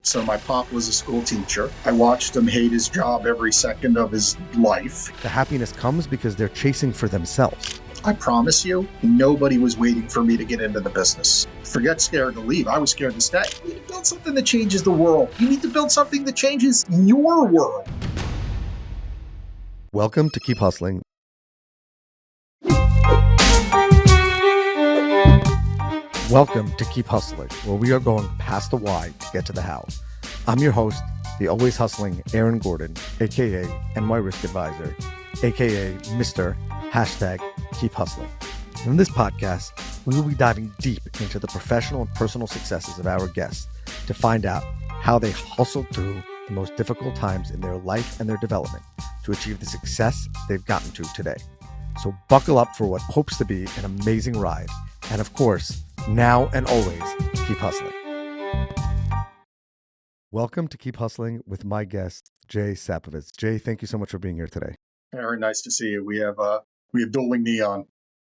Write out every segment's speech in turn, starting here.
So my pop was a school teacher. I watched him hate his job every second of his life. The happiness comes because they're chasing for themselves. I promise you, nobody was waiting for me to get into the business. Forget scared to leave. I was scared to stay. You need to build something that changes the world. You need to build something that changes your world. Welcome to Keep Hustling. Welcome to Keep Hustling, where we are going past the why to get to the how. I'm your host, the always hustling Aaron Gordon, aka NY Risk Advisor, aka Mr. Keep Hustling. In this podcast, we will be diving deep into the professional and personal successes of our guests to find out how they hustled through the most difficult times in their life and their development to achieve the success they've gotten to today. So buckle up for what hopes to be an amazing ride. And of course, now and always, keep hustling. Welcome to Keep Hustling with my guest, Jay Sapovits. Jay, thank you so much for being here today. Very nice to see you. We have dueling neon.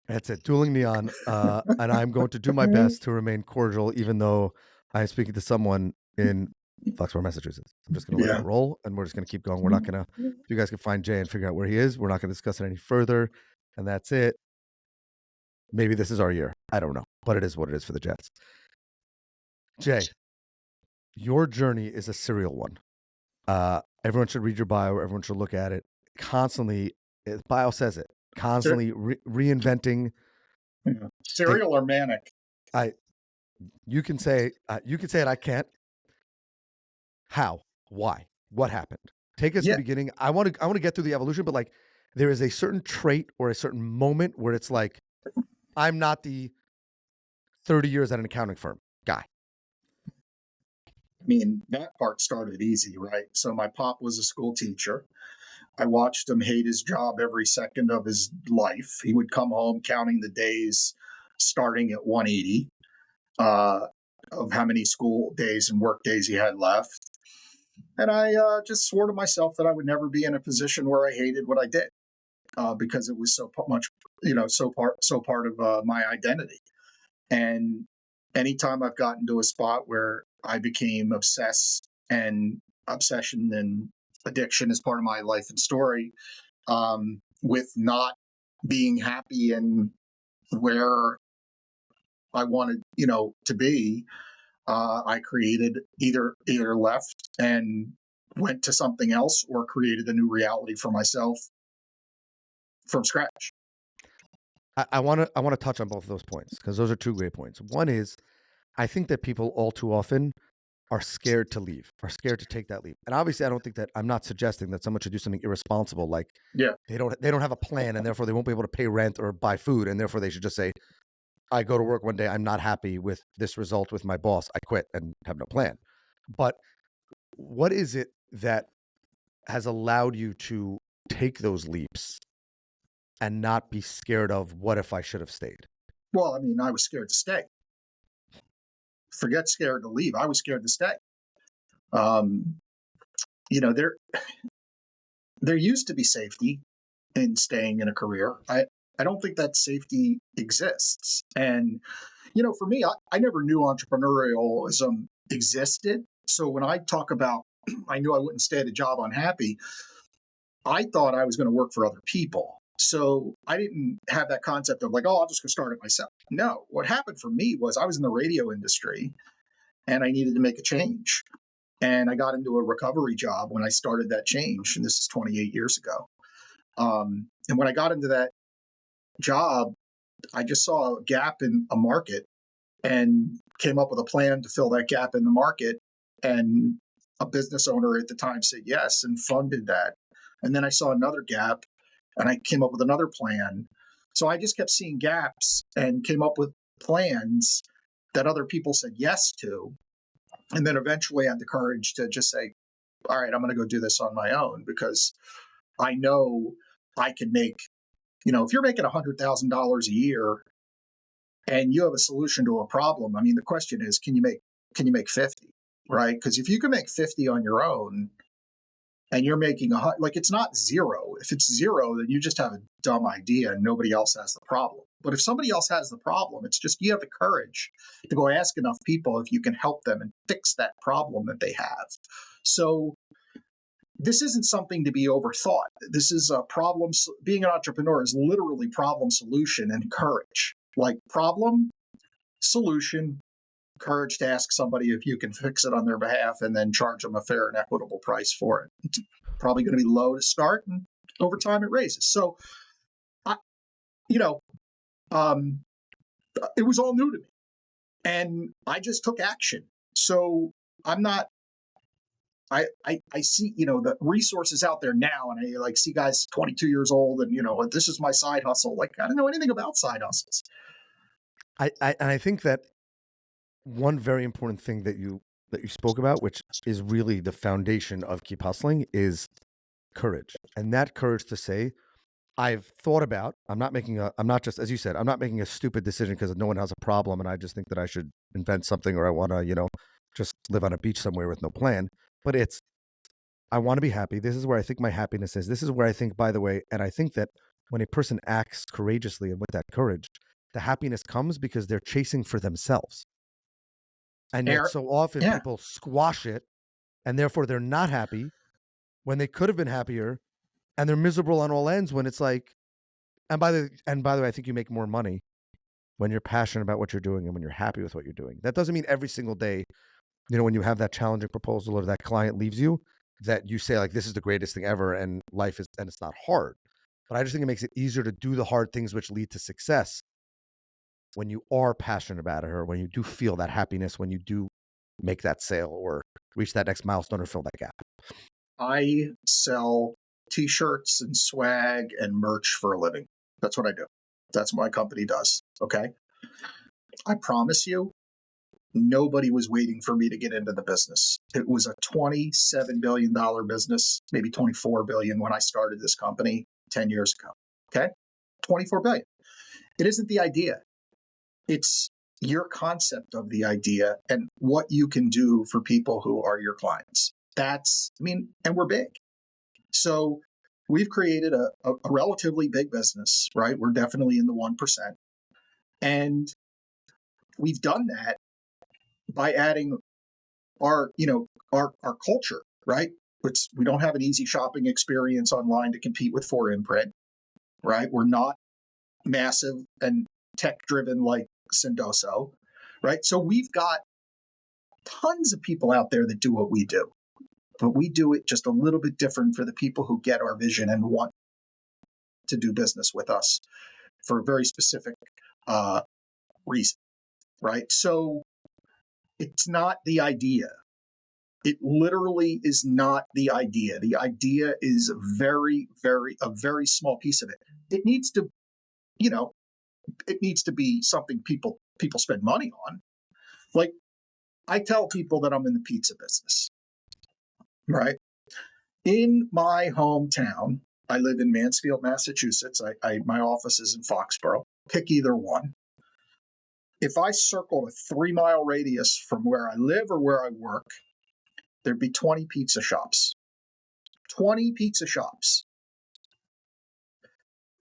That's it, dueling neon. And I'm going to do my best to remain cordial, even though I'm speaking to someone in Foxborough, Massachusetts. I'm just going to let that roll, and we're just going to keep going. We're not going to, if you guys can find Jay and figure out where he is, we're not going to discuss it any further. And that's it. Maybe this is our year. I don't know, but it is what it is for the Jets. Jay, your journey is a serial one. Everyone should read your bio. Everyone should look at it. Constantly, the bio says it. Constantly reinventing. Serial or manic? You can say it. I can't. How? Why? What happened? Take us to the beginning. I want to get through the evolution, but like there is a certain trait or a certain moment where it's like, I'm not the 30 years at an accounting firm guy. I mean, that part started easy, right? So my pop was a school teacher. I watched him hate his job every second of his life. He would come home counting the days starting at 180 of how many school days and work days he had left. And I just swore to myself that I would never be in a position where I hated what I did because it was so much, so part of my identity. And anytime I've gotten to a spot where I became obsessed, and obsession and addiction is part of my life and story, with not being happy in where I wanted, to be, I created either left and went to something else or created a new reality for myself from scratch. I want to touch on both of those points because those are two great points. One is, I think that people all too often are scared to leave, are scared to take that leap. And obviously, I don't think that I'm not suggesting that someone should do something irresponsible, like they don't have a plan and therefore they won't be able to pay rent or buy food, and therefore they should just say, I go to work one day, I'm not happy with this result with my boss, I quit and have no plan. But what is it that has allowed you to take those leaps and not be scared of what if I should have stayed? Well, I mean, I was scared to stay. Forget scared to leave. I was scared to stay. There used to be safety in staying in a career. I don't think that safety exists. And, for me, I never knew entrepreneurialism existed. So when I talk about, I knew I wouldn't stay at a job unhappy, I thought I was going to work for other people. So I didn't have that concept of like, oh, I'll just go start it myself. No, what happened for me was I was in the radio industry and I needed to make a change. And I got into a recovery job when I started that change. And this is 28 years ago. And when I got into that job, I just saw a gap in a market and came up with a plan to fill that gap in the market. And a business owner at the time said yes and funded that. And then I saw another gap and I came up with another plan. So I just kept seeing gaps and came up with plans that other people said yes to. And then eventually I had the courage to just say, all right, I'm going to go do this on my own because I know I can make, if you're making $100,000 a year and you have a solution to a problem, I mean, the question is, can you make 50, right? Because if you can make 50 on your own, and you're making like, it's not zero. If it's zero, then you just have a dumb idea and nobody else has the problem. But if somebody else has the problem, it's just you have the courage to go ask enough people if you can help them and fix that problem that they have. So this isn't something to be overthought. This is a problem. Being an entrepreneur is literally problem solution and courage. Like problem, solution, courage to ask somebody if you can fix it on their behalf, and then charge them a fair and equitable price for it. It's probably going to be low to start, and over time it raises. So, you know, it was all new to me, and I just took action. So I'm not. I see, the resources out there now, and I see guys 22 years old, and this is my side hustle. Like, I don't know anything about side hustles. I think that one very important thing that you spoke about, which is really the foundation of Keep Hustling, is courage. And that courage to say, I've thought about, I'm not just, as you said, I'm not making a stupid decision because no one has a problem and I just think that I should invent something, or I want to, just live on a beach somewhere with no plan. But it's, I want to be happy. This is where I think my happiness is. This is where I think, by the way, and I think that when a person acts courageously and with that courage, the happiness comes because they're chasing for themselves. And yet so often people squash it, and therefore they're not happy when they could have been happier, and they're miserable on all ends when it's like, and by the way, I think you make more money when you're passionate about what you're doing and when you're happy with what you're doing. That doesn't mean every single day, when you have that challenging proposal or that client leaves you, that you say like, this is the greatest thing ever and life is, and it's not hard. But I just think it makes it easier to do the hard things which lead to success when you are passionate about it, or when you do feel that happiness, when you do make that sale or reach that next milestone or fill that gap. I sell t-shirts and swag and merch for a living. That's what I do. That's what my company does. Okay. I promise you, nobody was waiting for me to get into the business. It was a $27 billion business, maybe 24 billion when I started this company 10 years ago. Okay. 24 billion. It isn't the idea. It's your concept of the idea and what you can do for people who are your clients. And we're big. So we've created a relatively big business, right? We're definitely in the 1%. And we've done that by adding our culture, right? We don't have an easy shopping experience online to compete with for imprint, right? We're not massive and tech-driven like Sendoso, right? So we've got tons of people out there that do what we do, but we do it just a little bit different for the people who get our vision and want to do business with us for a very specific reason, right? So it's not the idea. It literally is not the idea. The idea is a very small piece of it. It needs to, it needs to be something people spend money on. Like, I tell people that I'm in the pizza business, right? In my hometown, I live in Mansfield, Massachusetts. My office is in Foxborough. Pick either one. If I circled a 3-mile radius from where I live or where I work, there'd be 20 pizza shops. 20 pizza shops.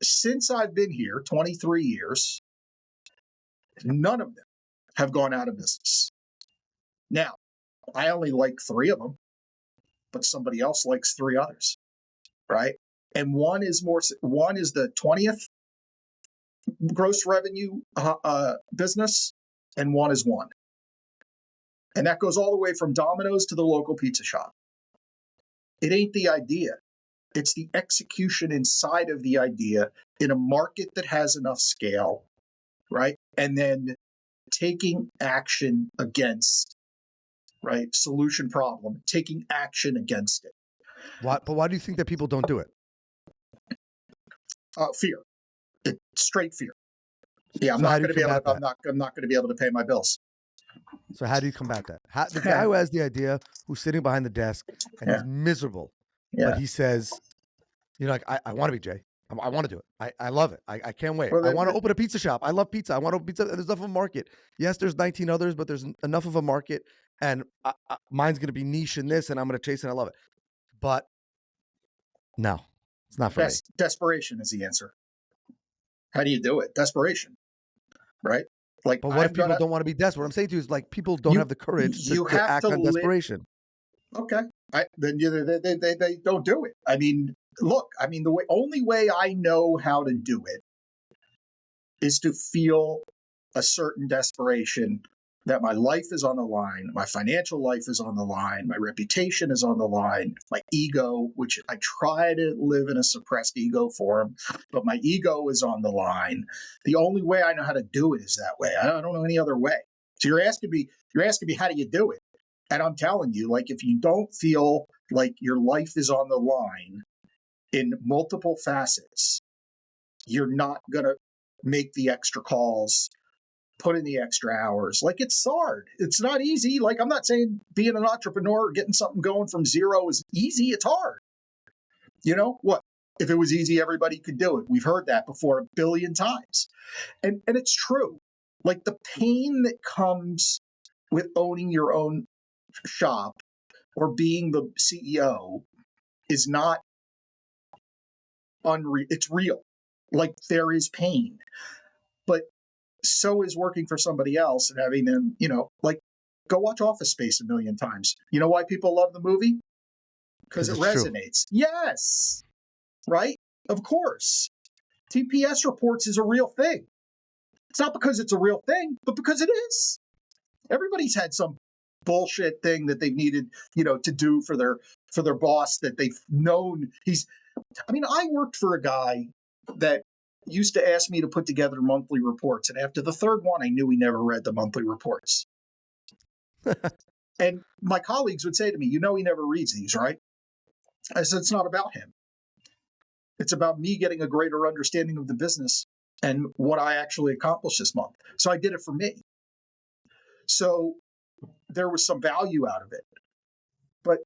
Since I've been here, 23 years, none of them have gone out of business. Now, I only like 3 of them, but somebody else likes 3 others, right? And one is the 20th gross revenue business, and one is 1. And that goes all the way from Domino's to the local pizza shop. It ain't the idea. It's the execution inside of the idea in a market that has enough scale, right? And then taking action against, right? Solution problem, taking action against it. But why do you think that people don't do it? Fear. It's straight fear. Yeah, I'm not going to be able to pay my bills. So how do you combat that? The guy who has the idea, who's sitting behind the desk and he's miserable, but he says, I want to be Jay. I want to do it. I love it. I can't wait. I want to open a pizza shop. I love pizza. I want to open pizza. There's enough of a market. Yes, there's 19 others, but there's enough of a market, and mine's going to be niche in this, and I'm going to chase it. I love it. But No, it's not for me. Desperation is the answer. How do you do it? Desperation, right? Like But what if people don't want to be desperate? What I'm saying to you is like people don't you have the courage you to have to act on live. desperation. Okay, then they don't do it. I mean, look, I mean the only way I know how to do it is to feel a certain desperation that my life is on the line, my financial life is on the line, my reputation is on the line, my ego, which I try to live in a suppressed ego form, but my ego is on the line. The only way I know how to do it is that way. I don't know any other way. So you're asking me, how do you do it? And I'm telling you, like, if you don't feel like your life is on the line in multiple facets, you're not going to make the extra calls, put in the extra hours. Like, it's hard. It's not easy. Like, I'm not saying being an entrepreneur or getting something going from zero is easy. It's hard. You know what? If it was easy, everybody could do it. We've heard that before a billion times. And it's true. Like, the pain that comes with owning your own shop or being the CEO is not unreal. It's real. Like, there is pain. But so is working for somebody else and having them, like, go watch Office Space a million times. You know why people love the movie? Because it resonates. True. Yes. Right? Of course. TPS reports is a real thing. It's not because it's a real thing, but because it is. Everybody's had some bullshit thing that they've needed, to do for their boss that they've known I worked for a guy that used to ask me to put together monthly reports. And after the third one, I knew he never read the monthly reports. And my colleagues would say to me, he never reads these, right? I said, it's not about him. It's about me getting a greater understanding of the business and what I actually accomplished this month. So I did it for me. So there was some value out of it. But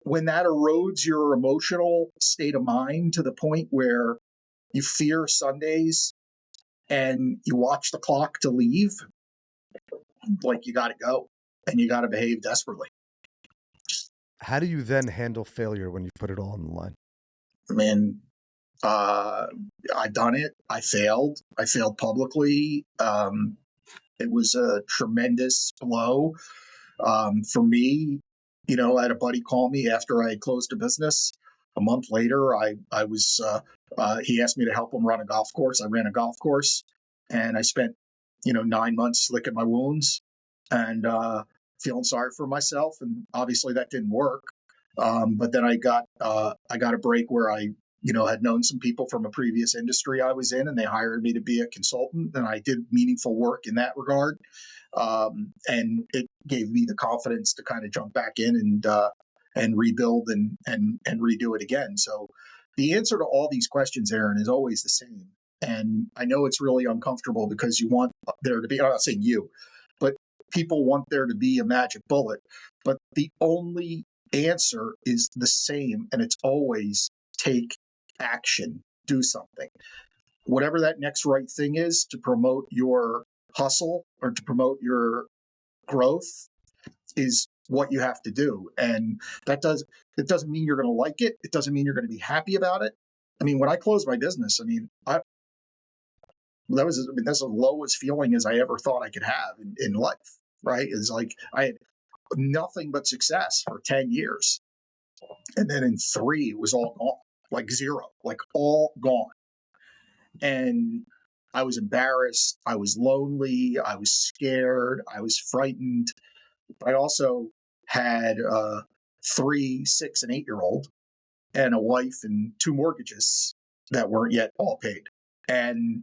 when that erodes your emotional state of mind to the point where you fear Sundays and you watch the clock to leave, like, you got to go and you got to behave desperately. How do you then handle failure when you put it all on the line? Man, I done it. I failed. I failed publicly. It was a tremendous blow. For me, I had a buddy call me after I closed a business. A month later, he asked me to help him run a golf course. I ran a golf course and I spent, 9 months licking my wounds and feeling sorry for myself. And obviously that didn't work. But then I got a break where I, had known some people from a previous industry I was in, and they hired me to be a consultant, and I did meaningful work in that regard. And it gave me the confidence to kind of jump back in and rebuild and redo it again. So the answer to all these questions, Aaron, is always the same. And I know it's really uncomfortable because you want there to be, I'm not saying you, but people want there to be a magic bullet. But the only answer is the same, and it's always take action, do something. Whatever that next right thing is to promote your hustle or to promote your growth is what you have to do. And it doesn't mean you're going to like it. It doesn't mean you're going to be happy about it. I mean, when I closed my business, that's the lowest feeling as I ever thought I could have in life, right? It's like I had nothing but success for 10 years. And then in 3, it was all gone, like zero, like all gone. And I was embarrassed. I was lonely. I was scared. I was frightened. I also had 3, 6, and 8-year-old and a wife and 2 mortgages that weren't yet all paid. And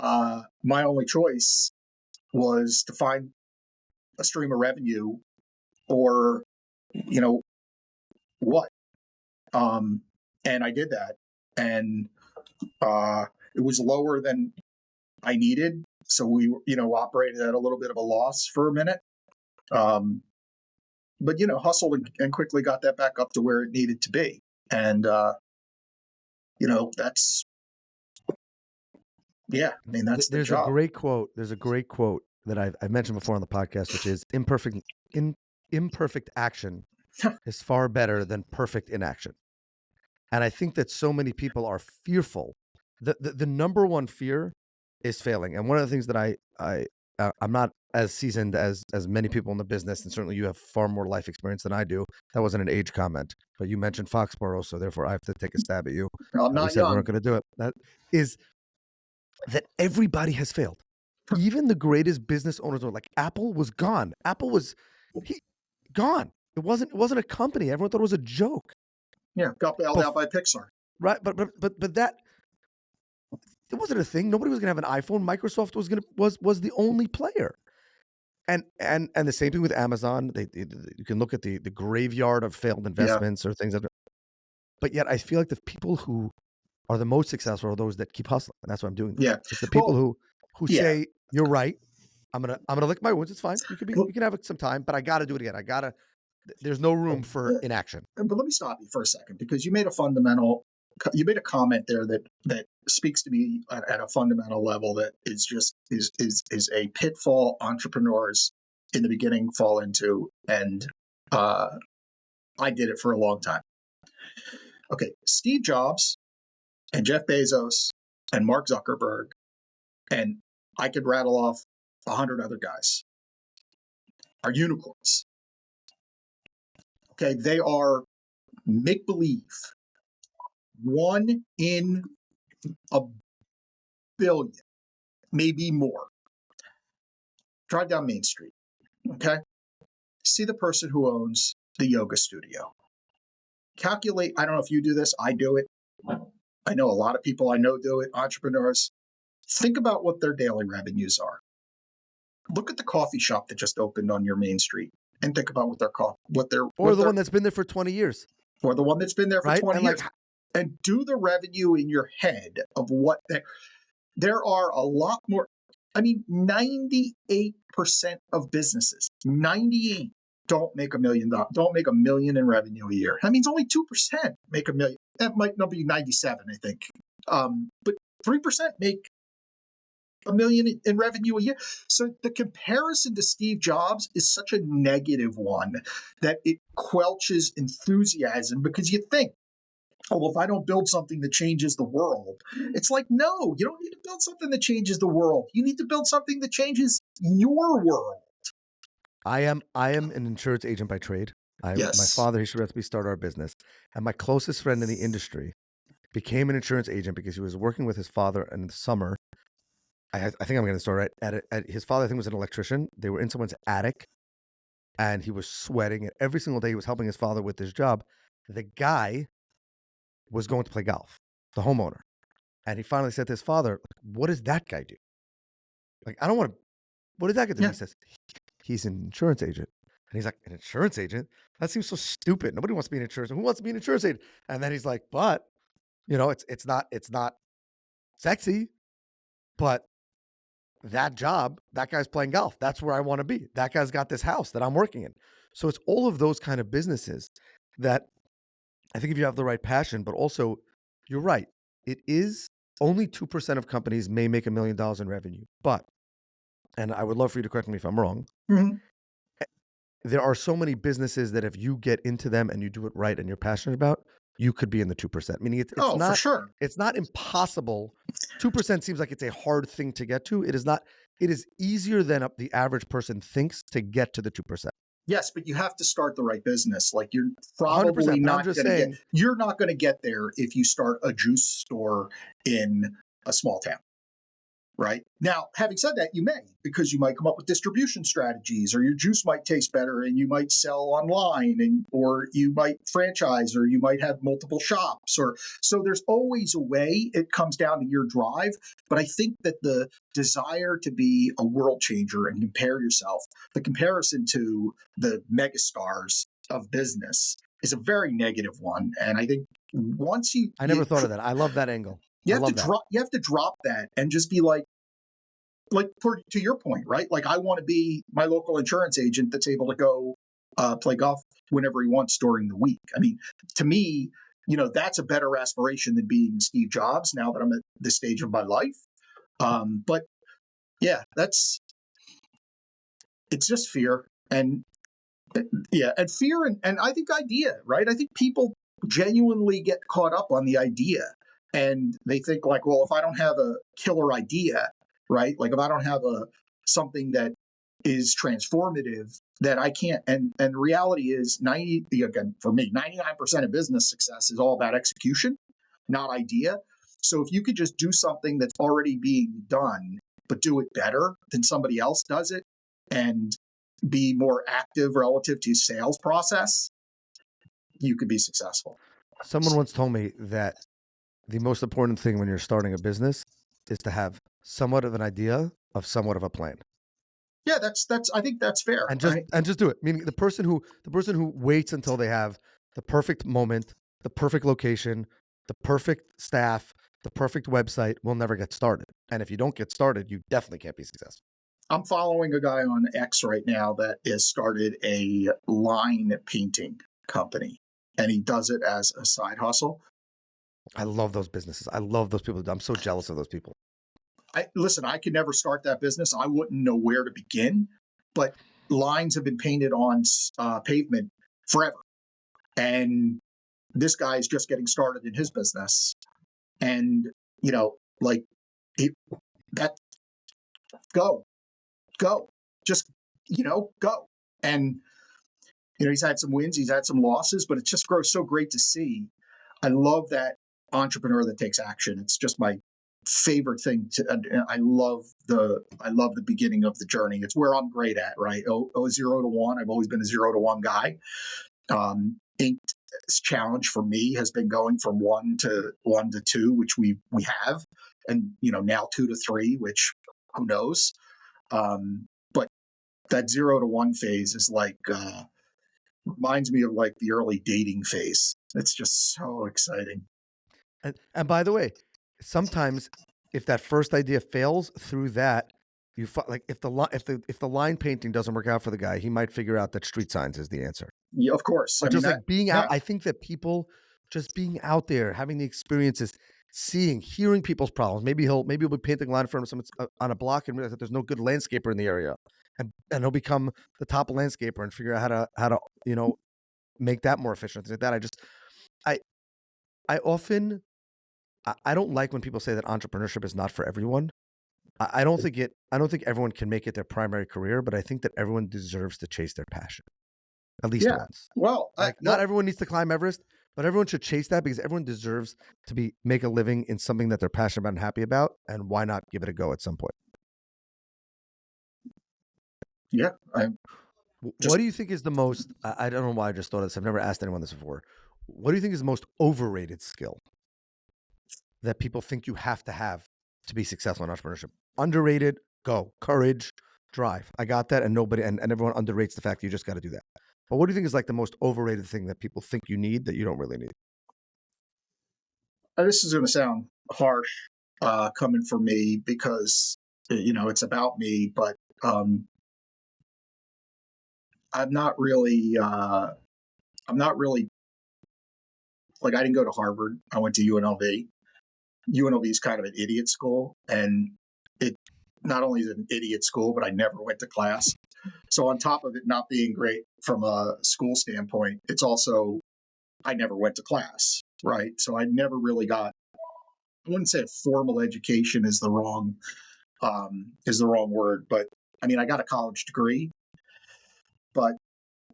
my only choice was to find a stream of revenue or, what. And I did that. And it was lower than I needed. So we, operated at a little bit of a loss for a minute. But, hustled and quickly got that back up to where it needed to be. And, that's, that's the job. There's a great quote that I've mentioned before on the podcast, which is imperfect action is far better than perfect inaction. And I think that so many people are fearful. The number one fear is failing. And one of the things that I'm not as seasoned as many people in the business, and certainly you have far more life experience than I do. That wasn't an age comment, but you mentioned Foxborough, so therefore I have to take a stab at you. I'm We not said we weren't young. going to do it. That is that everybody has failed. Even the greatest business owners are like Apple was gone. Apple was gone. It wasn't a company. Everyone thought it was a joke. Yeah, got bailed out by Pixar. Right, but that it wasn't a thing. Nobody was going to have an iPhone. Microsoft was the only player. And the same thing with Amazon. You can look at the graveyard of failed investments or things but yet I feel like the people who are the most successful are those that keep hustling. And that's why I'm doing this. Yeah. It's the people who yeah. say, you're right. I'm gonna lick my wounds. It's fine. You can have some time, but I gotta do it again. There's no room for inaction. But let me stop you for a second, because you made a comment there that speaks to me at a fundamental level that is just is a pitfall entrepreneurs in the beginning fall into, and I did it for a long time. Okay, Steve Jobs and Jeff Bezos and Mark Zuckerberg, and I could rattle off 100 other guys, are unicorns. Okay, they are make-believe. 1 in a billion, maybe more. Drive down Main Street, okay? See the person who owns the yoga studio. Calculate, I don't know if you do this, I do it. I know a lot of people I know do it, entrepreneurs. Think about what their daily revenues are. Look at the coffee shop that just opened on your Main Street and think about or the one that's been there for 20 years. Or the one that's been there for 20 years. And do the revenue in your head of what there are a lot more. I mean, 98% of businesses, 98 don't make $1 million, don't make $1 million in revenue a year. That means only 2% make $1 million. That might not be 97, I think. But 3% make $1 million in revenue a year. So the comparison to Steve Jobs is such a negative one that it quelches enthusiasm, because you think, oh, well, if I don't build something that changes the world, it's like, no, you don't need to build something that changes the world. You need to build something that changes your world. I am an insurance agent by trade. Yes. My father, he should me start our business. And my closest friend in the industry became an insurance agent because he was working with his father in the summer. I think I'm going to start at his father, I think, was an electrician. They were in someone's attic and he was sweating. And every single day he was helping his father with his job. The guy was going to play golf, the homeowner. And he finally said to his father, what does that guy do? Like, I don't want to, what does that guy do? Yeah. He says, he's an insurance agent. And he's like, an insurance agent? That seems so stupid. Nobody wants to be an insurance agent. Who wants to be an insurance agent? And then he's like, but, it's not sexy, but that job, that guy's playing golf. That's where I want to be. That guy's got this house that I'm working in. So it's all of those kind of businesses that I think if you have the right passion, but also you're right. It is only 2% of companies may make $1 million in revenue, but, and I would love for you to correct me if I'm wrong. Mm-hmm. There are so many businesses that if you get into them and you do it right and you're passionate about, you could be in the 2%. Meaning it's not, for sure. It's not impossible. 2% seems like it's a hard thing to get to. It is not. It is easier than the average person thinks to get to the 2%. Yes, but you have to start the right business. Like, you're probably not going to you're not going to get there if you start a juice store in a small town. Right? Now, having said that, you may, because you might come up with distribution strategies, or your juice might taste better and you might sell online, or you might franchise, or you might have multiple shops, so there's always a way. It comes down to your drive. But I think that the desire to be a world changer and compare yourself, the comparison to the megastars of business, is a very negative one. And I think once I never thought of that. I love that angle. You have to drop that and just be like to your point, right? Like, I want to be my local insurance agent that's able to go play golf whenever he wants during the week. I mean, to me, that's a better aspiration than being Steve Jobs now that I'm at this stage of my life. But yeah, it's just fear and fear and I think idea, right? I think people genuinely get caught up on the idea. And they think like, well, if I don't have a killer idea, right? Like if I don't have something that is transformative, that I can't. And reality is 90, again, for me, 99% of business success is all about execution, not idea. So if you could just do something that's already being done, but do it better than somebody else does it, and be more active relative to sales process, you could be successful. Someone once told me that the most important thing when you're starting a business is to have somewhat of an idea of somewhat of a plan. Yeah, that's I think that's fair. And Right? just do it. Meaning the person who waits until they have the perfect moment, the perfect location, the perfect staff, the perfect website will never get started. And if you don't get started, you definitely can't be successful. I'm following a guy on X right now that has started a line painting company, and he does it as a side hustle. I love those businesses. I love those people. I'm so jealous of those people. Listen, I could never start that business. I wouldn't know where to begin, but lines have been painted on pavement forever. And this guy is just getting started in his business. And, like, that, go, just, go. And, he's had some wins, he's had some losses, but it's just so great to see. I love that entrepreneur that takes action. It's just my favorite thing I love the beginning of the journey. It's where I'm great at, right? 0 to 1. I've always been a 0 to 1 guy. Ink's challenge for me has been going from 1 to 2, which we have, and now 2 to 3, which who knows. But that 0 to 1 phase is like reminds me of like the early dating phase. It's just so exciting. And by the way, sometimes if that first idea fails through that, like if the line painting doesn't work out for the guy, he might figure out that street signs is the answer. Yeah, of course. But just like being out, I think that people just being out there, having the experiences, hearing people's problems. Maybe he'll be painting a line in front of someone on a block and realize that there's no good landscaper in the area, and he'll become the top landscaper and figure out how to make that more efficient. Things like that. I often I don't like when people say that entrepreneurship is not for everyone. I don't think everyone can make it their primary career, but I think that everyone deserves to chase their passion at least once. Well, not everyone needs to climb Everest, but everyone should chase that because everyone deserves to make a living in something that they're passionate about and happy about. And why not give it a go at some point? Yeah. What do you think is the most? I don't know why I just thought of this. I've never asked anyone this before. What do you think is the most overrated skill that people think you have to be successful in entrepreneurship? Underrated, go. Courage, drive. I got that, and nobody and everyone underrates the fact that you just got to do that. But what do you think is like the most overrated thing that people think you need that you don't really need? This is going to sound harsh coming from me because it's about me, but I'm not really like, I didn't go to Harvard. I went to UNLV. UNLV is kind of an idiot school, and it not only is it an idiot school, but I never went to class. So on top of it not being great from a school standpoint, it's also I never went to class, right? So I never really got. I wouldn't say a formal education is the wrong word, but I mean I got a college degree, but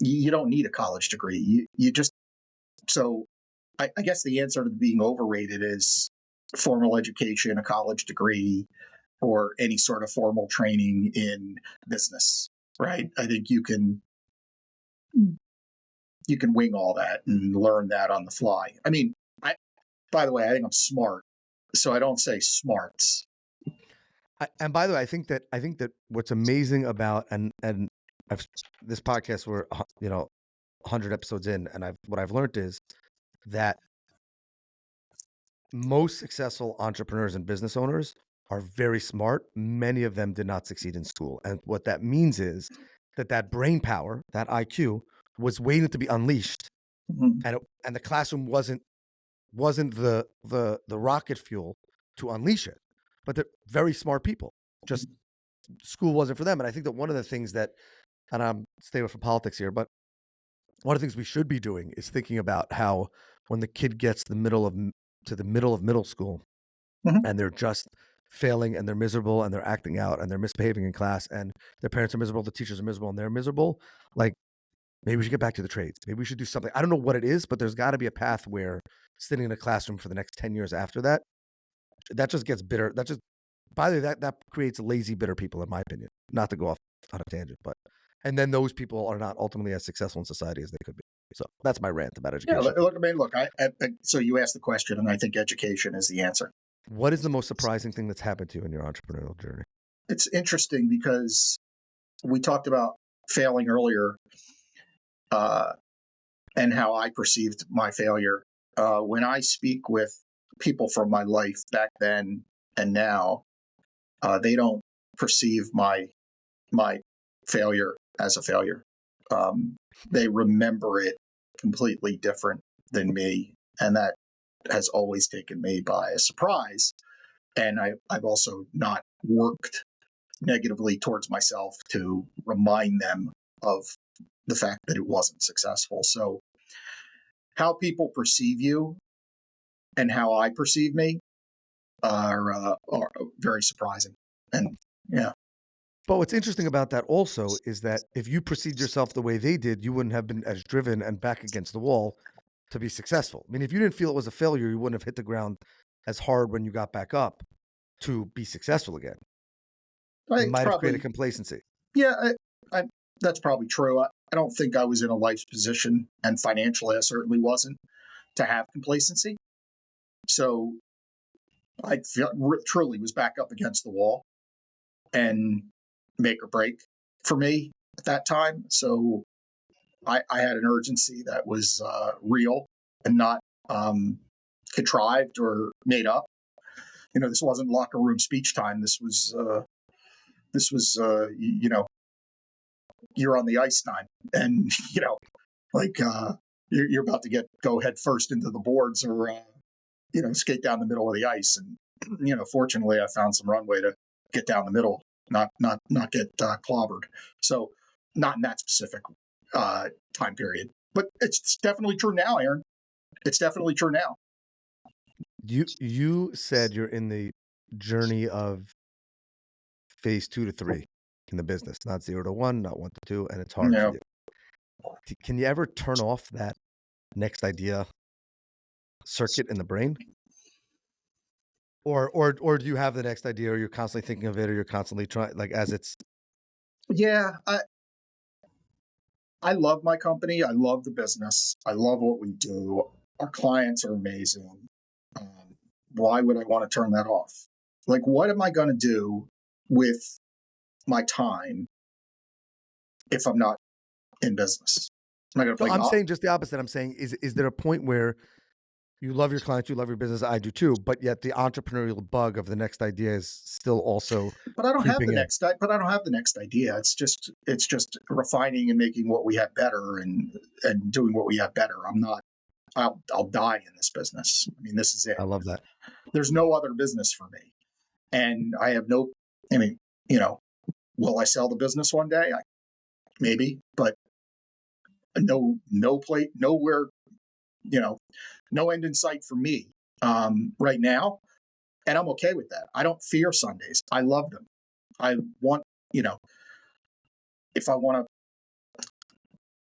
you don't need a college degree. You just so I guess the answer to being overrated is formal education, a college degree, or any sort of formal training in business, right? I think you can wing all that and learn that on the fly. I mean, by the way, I think I'm smart, so I don't say smarts. And by the way, I think that what's amazing about this podcast, we're 100 episodes in, and what I've learned is that most successful entrepreneurs and business owners are very smart. Many of them did not succeed in school. And what that means is that brain power, that IQ, was waiting to be unleashed. Mm-hmm. And the classroom wasn't the rocket fuel to unleash it. But they're very smart people. Just school wasn't for them. And I think that one of the things that, and I'm stay away from politics here, but one of the things we should be doing is thinking about how when the kid gets to the middle of middle school Mhm. and they're just failing and they're miserable and they're acting out and they're misbehaving in class and their parents are miserable, the teachers are miserable and they're miserable. Like, maybe we should get back to the trades. Maybe we should do something. I don't know what it is, but there's got to be a path where sitting in a classroom for the next 10 years after that, that just gets bitter. That just, by the way, that creates lazy, bitter people, in my opinion. Not to go off on a tangent, but, and then those people are not ultimately as successful in society as they could be. So that's my rant about Yeah, education. look, I mean, look, so you asked the question, and I think education is the answer. What is the most surprising thing that's happened to you in your entrepreneurial journey? It's interesting because we talked about failing earlier, uh, and how I perceived my failure. When I speak with people from my life back then and now, they don't perceive my failure as a failure. They remember it completely different than me, and that has always taken me by a surprise. And I've also not worked negatively towards myself to remind them of the fact that it wasn't successful. So, how people perceive you and how I perceive me are very surprising. And yeah, But what's interesting about that also is that if you perceived yourself the way they did, you wouldn't have been as driven and back against the wall to be successful. I mean, if you didn't feel it was a failure, you wouldn't have hit the ground as hard when you got back up to be successful again. It it's might have created probably, complacency. yeah, that's probably true. I don't think I was in a life position, and financially, I certainly wasn't, to have complacency. So I feel, truly was back up against the wall and make or break for me at that time. So I had an urgency that was real and not contrived or made up. You know, this wasn't locker room speech time. This was you're on the ice time, and like you're about to go head first into the boards, or skate down the middle of the ice. And fortunately, I found some runway to get down the middle, not get clobbered. So not in that specific time period, but it's definitely true now, Aaron. It's definitely true now. You said you're in the journey of phase 2 to 3 in the business, not 0 to 1, not 1 to 2, and it's You hard for know, you. Can you ever turn off that next idea circuit in the brain? Or do you have the next idea, or you're constantly thinking of it, or you're constantly trying, like, as it's yeah, I love my company. I love the business. I love what we do. Our clients are amazing. Um, why would I want to turn that off? Like, what am I going to do with my time if I'm not in business? Am I going to No, play I'm golf? saying just the opposite. I'm saying, is there a point where you love your clients, you love your business, I do too, but yet the entrepreneurial bug of the next idea is still also But I don't have the creeping in? next. But I don't have the next idea. It's just refining and making what we have better, and doing what we have better. I'm not. I'll die in this business. I mean, this is it. I love that. There's no other business for me, and I have no. I mean, will I sell the business one day? Maybe, but no plate, nowhere. No end in sight for me right now, and I'm okay with that. I don't fear Sundays. I love them. I want, you know, if I want to,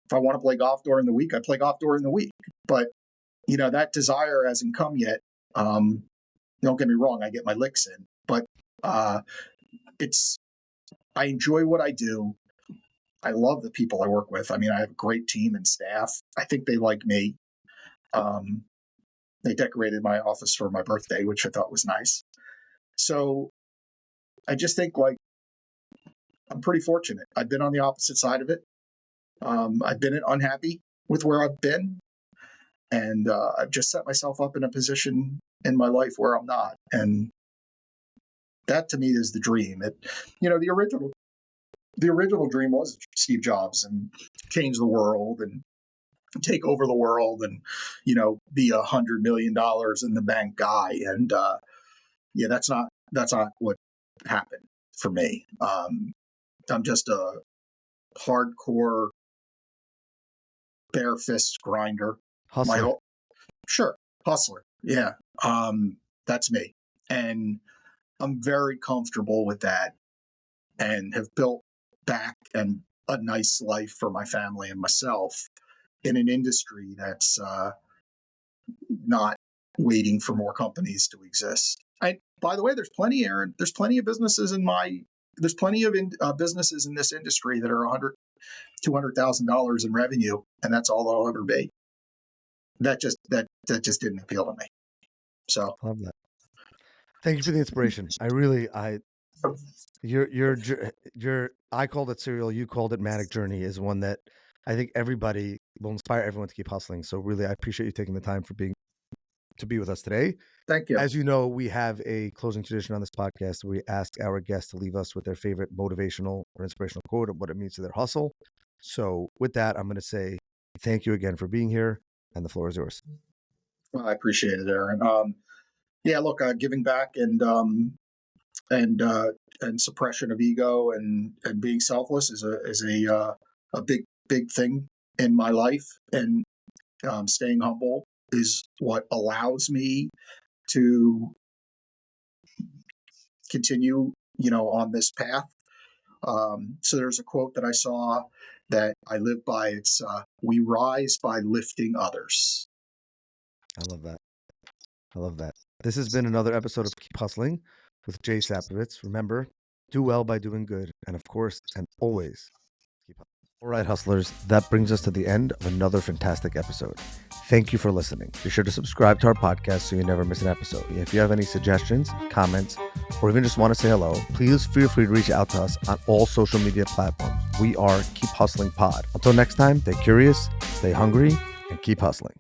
if I want to play golf during the week, I play golf during the week. But that desire hasn't come yet. Don't get me wrong, I get my licks in, but uh, it's I enjoy what I do. I love the people I work with. I mean, I have a great team and staff. I think they like me. Um, they decorated my office for my birthday, which I thought was nice. So I just think, like, I'm pretty fortunate. I've been on the opposite side of it. I've been unhappy with where I've been, and I've just set myself up in a position in my life where I'm not. And that to me is the dream. The original dream was Steve Jobs and change the world and take over the world and be $100 million in the bank guy. And yeah, that's not what happened for me. I'm just a hardcore bare fist grinder. My Hustler. whole Sure. Hustler. Yeah. That's me. And I'm very comfortable with that and have built back and a nice life for my family and myself in an industry that's not waiting for more companies to exist. By the way, there's plenty, Aaron. There's plenty of businesses businesses in this industry that are $200,000 in revenue, and that's all they'll ever be. That just didn't appeal to me. So Love that. Thank you for the inspiration. Your I called it serial, you called it manic journey is one that I think everybody will inspire everyone to keep hustling. So really, I appreciate you taking the time to be with us today. thank you. As you know, we have a closing tradition on this podcast. We ask our guests to leave us with their favorite motivational or inspirational quote of what it means to their hustle. So with that, I'm going to say thank you again for being here, and the floor is yours. Well, I appreciate it, Aaron. Yeah, look, giving back and suppression of ego and being selfless is a big thing in my life, and staying humble is what allows me to continue, on this path. So there's a quote that I saw that I live by. It's we rise by lifting others. I love that. I love that. This has been another episode of Keep Hustling with Jay Sapovits. Remember, do well by doing good. And of course, and always, keep hustling. All right, hustlers, that brings us to the end of another fantastic episode. Thank you for listening. Be sure to subscribe to our podcast so you never miss an episode. If you have any suggestions, comments, or even just want to say hello, please feel free to reach out to us on all social media platforms. We are Keep Hustling Pod. Until next time, stay curious, stay hungry, and keep hustling.